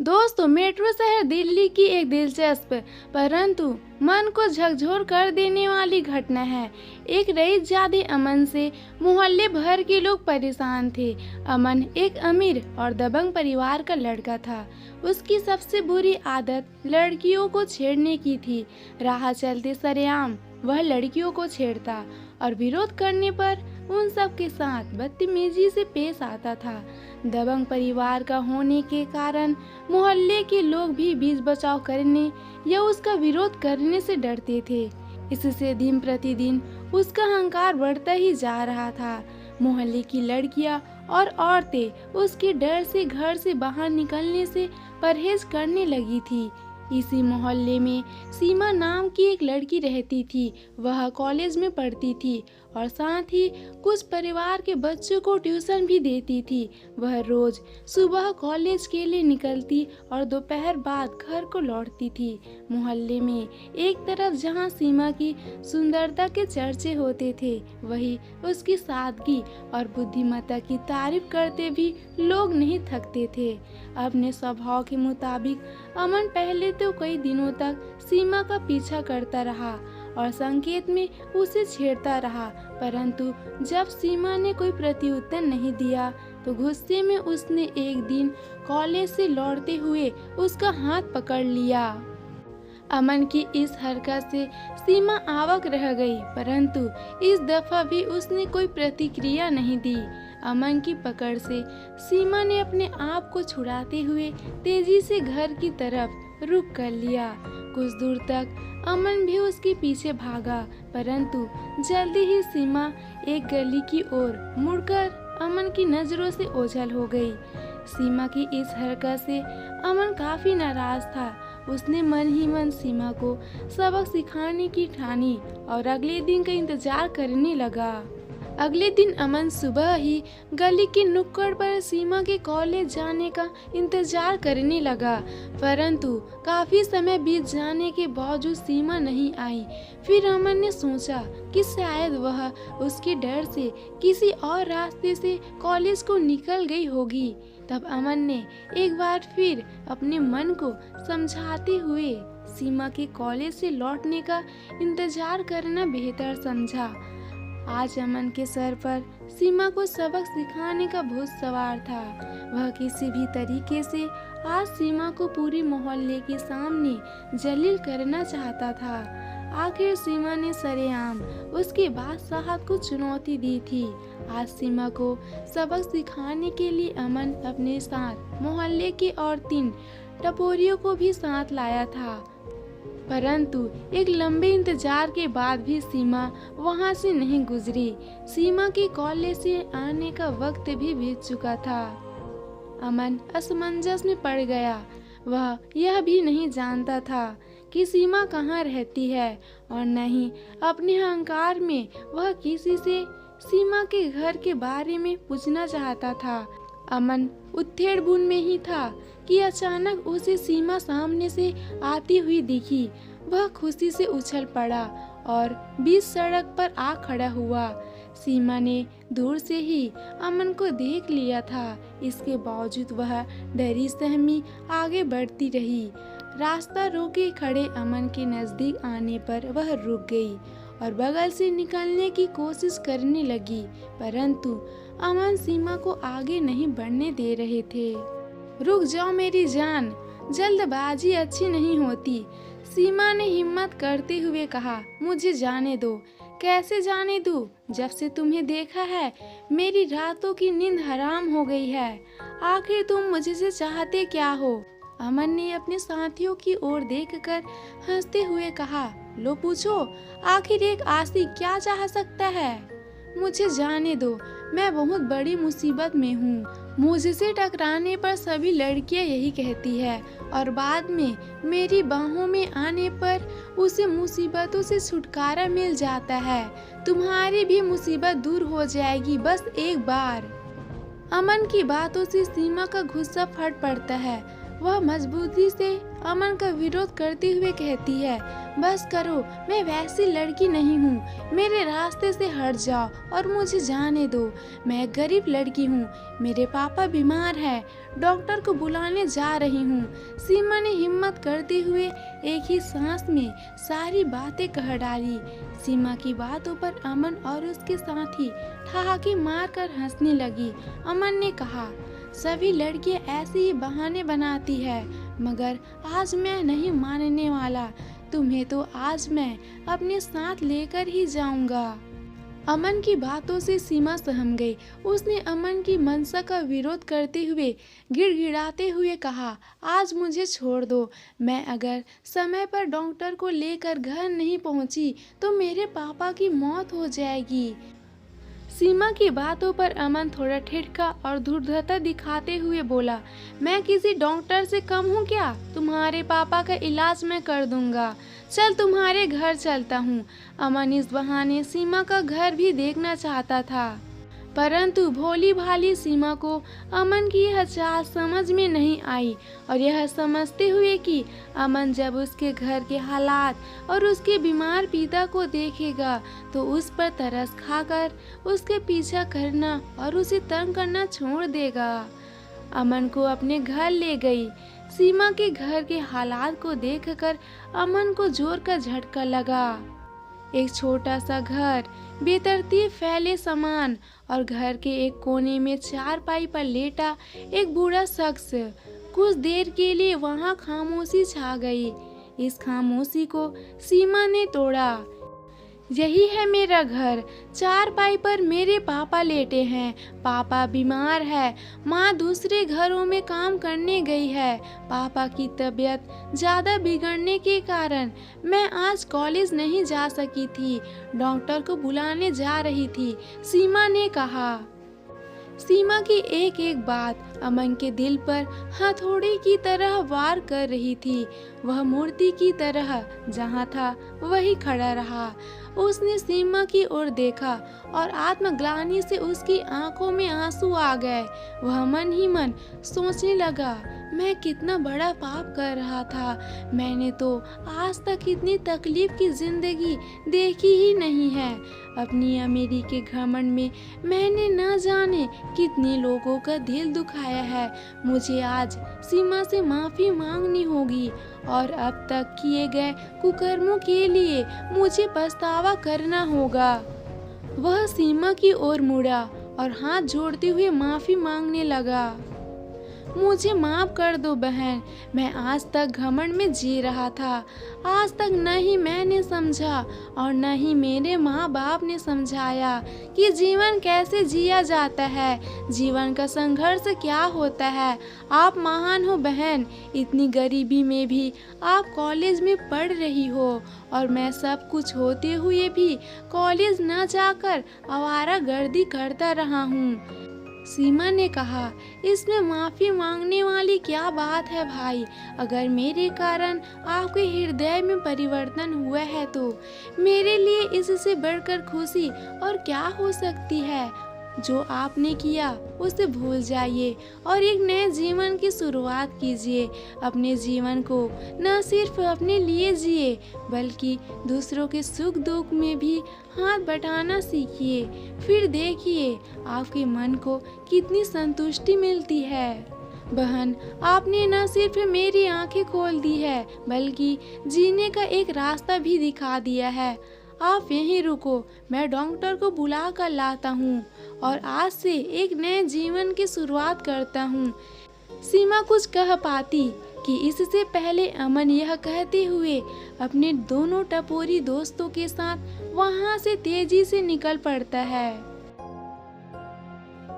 दोस्तों, मेट्रो शहर दिल्ली की एक दिलचस्प परंतु मन को झकझोर कर देने वाली घटना है। एक रईसजादे अमन से मोहल्ले भर के लोग परेशान थे। अमन एक अमीर और दबंग परिवार का लड़का था। उसकी सबसे बुरी आदत लड़कियों को छेड़ने की थी। राह चलते सरेआम वह लड़कियों को छेड़ता और विरोध करने पर उन सब के साथ बदतमीजी से पेश आता था। दबंग परिवार का होने के कारण मोहल्ले के लोग भी बीच बचाव करने या उसका विरोध करने से डरते थे। इससे दिन प्रतिदिन उसका अहंकार बढ़ता ही जा रहा था। मोहल्ले की लड़कियां और औरतें उसके डर से घर से बाहर निकलने से परहेज करने लगी थी। इसी मोहल्ले में सीमा नाम की एक लड़की रहती थी। वह कॉलेज में पढ़ती थी और साथ ही कुछ परिवार के बच्चों को ट्यूशन भी देती थी। वह रोज सुबह कॉलेज के लिए निकलती और दोपहर बाद घर को लौटती थी। मोहल्ले में एक तरफ जहां सीमा की सुंदरता के चर्चे होते थे, वहीं उसकी सादगी और बुद्धिमत्ता की तारीफ करते भी लोग नहीं थकते थे। अपने स्वभाव के मुताबिक अमन पहले तो कई दिनों तक सीमा का पीछा करता रहा और संकेत में उसे छेड़ता रहा, परंतु जब सीमा ने कोई प्रत्युत्तर नहीं दिया तो गुस्से में उसने एक दिन कॉलेज से लौटते हुए उसका हाथ पकड़ लिया। अमन की इस हरकत से सीमा आवाक रह गई, परंतु इस दफा भी उसने कोई प्रतिक्रिया नहीं दी। अमन की पकड़ से सीमा ने अपने आप को छुड़ाते हुए तेजी से घर की तरफ रुख कर लिया। कुछ दूर तक अमन भी उसके पीछे भागा, परंतु जल्दी ही सीमा एक गली की ओर मुड़कर अमन की नजरों से ओझल हो गई। सीमा की इस हरकत से अमन काफी नाराज था। उसने मन ही मन सीमा को सबक सिखाने की ठानी और अगले दिन का इंतजार करने लगा। अगले दिन अमन सुबह ही गली की नुक्कड़ पर सीमा के कॉलेज जाने का इंतजार करने लगा, परंतु काफी समय बीत जाने के बावजूद सीमा नहीं आई। फिर अमन ने सोचा कि शायद वह उसके डर से किसी और रास्ते से कॉलेज को निकल गई होगी। तब अमन ने एक बार फिर अपने मन को समझाते हुए सीमा के कॉलेज से लौटने का इंतजार करना बेहतर समझा। आज अमन के सर पर सीमा को सबक सिखाने का भूत सवार था। वह किसी भी तरीके से आज सीमा को पूरी मोहल्ले के सामने जलील करना चाहता था। आखिर सीमा ने सरेआम उसके बादशाहत को चुनौती दी थी। आज सीमा को सबक सिखाने के लिए अमन अपने साथ मोहल्ले के और 3 टपोरियों को भी साथ लाया था, परंतु एक लंबे इंतजार के बाद भी सीमा वहां से नहीं गुजरी। सीमा के कॉलेज से आने का वक्त भी बीत चुका था। अमन असमंजस में पड़ गया। वह यह भी नहीं जानता था कि सीमा कहाँ रहती है और न ही अपने अहंकार में वह किसी से सीमा के घर के बारे में पूछना चाहता था। अमन उथेड़-बुन में ही था कि अचानक उसे सीमा सामने से आती हुई दिखी। वह खुशी से उछल पड़ा और बीच सड़क पर आ खड़ा हुआ। सीमा ने दूर से ही अमन को देख लिया था, इसके बावजूद वह डरी सहमी आगे बढ़ती रही। रास्ता रोके खड़े अमन के नजदीक आने पर वह रुक गई और बगल से निकलने की कोशिश करने लगी, परंतु अमन सीमा को आगे नहीं बढ़ने दे रहे थे। रुक जाओ मेरी जान, जल्दबाजी अच्छी नहीं होती, सीमा ने हिम्मत करते हुए कहा। मुझे जाने दो। कैसे जाने दूं? जब से तुम्हें देखा है मेरी रातों की नींद हराम हो गई है। आखिर तुम मुझसे चाहते क्या हो? अमन ने अपने साथियों की ओर देखकर हंसते हुए कहा। लो पूछो, आखिर एक आशिक क्या चाह सकता है? मुझे जाने दो, मैं बहुत बड़ी मुसीबत में हूँ। मुझसे टकराने पर सभी लड़कियाँ यही कहती है और बाद में मेरी बाहों में आने पर उसे मुसीबतों से छुटकारा मिल जाता है। तुम्हारी भी मुसीबत दूर हो जाएगी बस एक बार। अमन की बातों से सीमा का गुस्सा फट पड़ता है। वह मजबूती से अमन का विरोध करते हुए कहती है, बस करो, मैं वैसी लड़की नहीं हूँ, मेरे रास्ते से हट जाओ और मुझे जाने दो। मैं गरीब लड़की हूँ, मेरे पापा बीमार है, डॉक्टर को बुलाने जा रही हूँ। सीमा ने हिम्मत करते हुए एक ही सांस में सारी बातें कह डाली। सीमा की बातों पर अमन और उसके साथी ठहाके मारकर हंसने लगी। अमन ने कहा, सभी लड़कियां ऐसे ही बहाने बनाती है, मगर आज मैं नहीं मानने वाला। तुम्हें तो आज मैं अपने साथ लेकर ही जाऊंगा। अमन की बातों से सीमा सहम गई। उसने अमन की मंशा का विरोध करते हुए गिड़गिड़ाते हुए कहा, आज मुझे छोड़ दो। मैं अगर समय पर डॉक्टर को लेकर घर नहीं पहुंची तो मेरे पापा की मौत हो जाएगी। सीमा की बातों पर अमन थोड़ा ठिठका और धूर्तता दिखाते हुए बोला, मैं किसी डॉक्टर से कम हूँ क्या? तुम्हारे पापा का इलाज मैं कर दूंगा। चल तुम्हारे घर चलता हूँ। अमन इस बहाने सीमा का घर भी देखना चाहता था, परंतु भोली भाली सीमा को अमन की यह चाल समझ में नहीं आई और यह समझते हुए कि अमन जब उसके घर के हालात और उसके बीमार पिता को देखेगा तो उस पर तरस खाकर उसके पीछा करना और उसे तंग करना छोड़ देगा, अमन को अपने घर ले गई। सीमा के घर के हालात को देखकर अमन को जोर का झटका लगा। एक छोटा सा घर, बेतरतीब फैले सामान और घर के एक कोने में चारपाई पर लेटा एक बूढ़ा शख्स। कुछ देर के लिए वहां खामोशी छा गई। इस खामोशी को सीमा ने तोड़ा। यही है मेरा घर। चारपाई पर मेरे पापा लेटे हैं। पापा बीमार है, माँ दूसरे घरों में काम करने गई है। पापा की तबीयत ज़्यादा बिगड़ने के कारण मैं आज कॉलेज नहीं जा सकी थी। डॉक्टर को बुलाने जा रही थी, सीमा ने कहा। सीमा की एक एक बात अमन के दिल पर हथौड़े की तरह वार कर रही थी। वह मूर्ति की तरह जहाँ था वही खड़ा रहा। उसने सीमा की ओर देखा और आत्मग्लानि से उसकी आंखों में आंसू आ गए। वह मन ही मन सोचने लगा, मैं कितना बड़ा पाप कर रहा था। मैंने तो आज तक इतनी तकलीफ की जिंदगी देखी ही नहीं है। अपनी अमीरी के घमंड में मैंने न जाने कितने लोगों का दिल दुखाया है। मुझे आज सीमा से माफ़ी मांगनी होगी और अब तक किए गए कुकर्मों के लिए मुझे पछतावा करना होगा। वह सीमा की ओर मुड़ा और हाथ जोड़ते हुए माफ़ी मांगने लगा। मुझे माफ़ कर दो बहन, मैं आज तक घमंड में जी रहा था। आज तक न ही मैंने समझा और न ही मेरे माँ बाप ने समझाया कि जीवन कैसे जिया जाता है, जीवन का संघर्ष क्या होता है। आप महान हो बहन, इतनी गरीबी में भी आप कॉलेज में पढ़ रही हो और मैं सब कुछ होते हुए भी कॉलेज न जाकर आवारागर्दी करता रहा हूँ। सीमा ने कहा, इसमें माफ़ी मांगने वाली क्या बात है भाई। अगर मेरे कारण आपके हृदय में परिवर्तन हुआ है तो मेरे लिए इससे बढ़कर खुशी और क्या हो सकती है। जो आपने किया उसे भूल जाइए और एक नए जीवन की शुरुआत कीजिए। अपने जीवन को न सिर्फ अपने लिए जिए बल्कि दूसरों के सुख दुख में भी हाथ बटाना सीखिए। फिर देखिए आपके मन को कितनी संतुष्टि मिलती है। बहन, आपने न सिर्फ मेरी आंखें खोल दी है बल्कि जीने का एक रास्ता भी दिखा दिया है। आप यहीं रुको, मैं डॉक्टर को बुला कर लाता हूँ और आज से एक नए जीवन की शुरुआत करता हूँ। सीमा कुछ कह पाती कि इससे पहले अमन यह कहते हुए अपने दोनों टपोरी दोस्तों के साथ वहाँ से तेजी से निकल पड़ता है।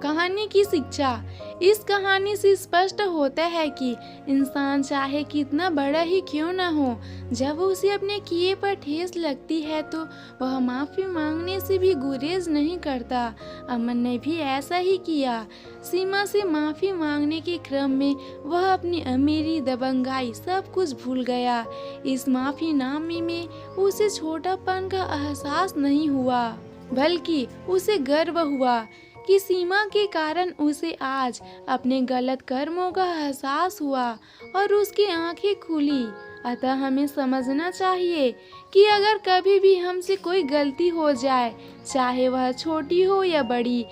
कहानी की शिक्षा। इस कहानी से स्पष्ट होता है कि इंसान चाहे कितना बड़ा ही क्यों न हो, जब उसे अपने किए पर ठेस लगती है तो वह माफ़ी मांगने से भी गुरेज नहीं करता। अमन ने भी ऐसा ही किया। सीमा से माफ़ी मांगने के क्रम में वह अपनी अमीरी, दबंगाई सब कुछ भूल गया। इस माफ़ीनामे में उसे छोटापन का एहसास नहीं हुआ बल्कि उसे गर्व हुआ कि सीमा के कारण उसे आज अपने गलत कर्मों का एहसास हुआ और उसकी आंखें खुली। अतः हमें समझना चाहिए कि अगर कभी भी हमसे कोई गलती हो जाए, चाहे वह छोटी हो या बड़ी,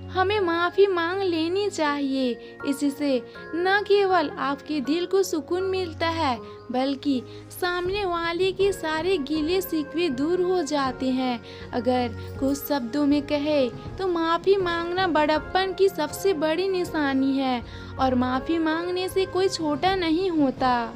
हमें माफ़ी मांग लेनी चाहिए। इससे न केवल आपके दिल को सुकून मिलता है, बल्कि सामने वाले के सारे गिले शिकवे दूर हो जाते हैं। अगर कुछ शब्दों में कहे तो माफ़ी मांगना बड़प्पन की सबसे बड़ी निशानी है और माफ़ी मांगने से कोई छोटा नहीं होता।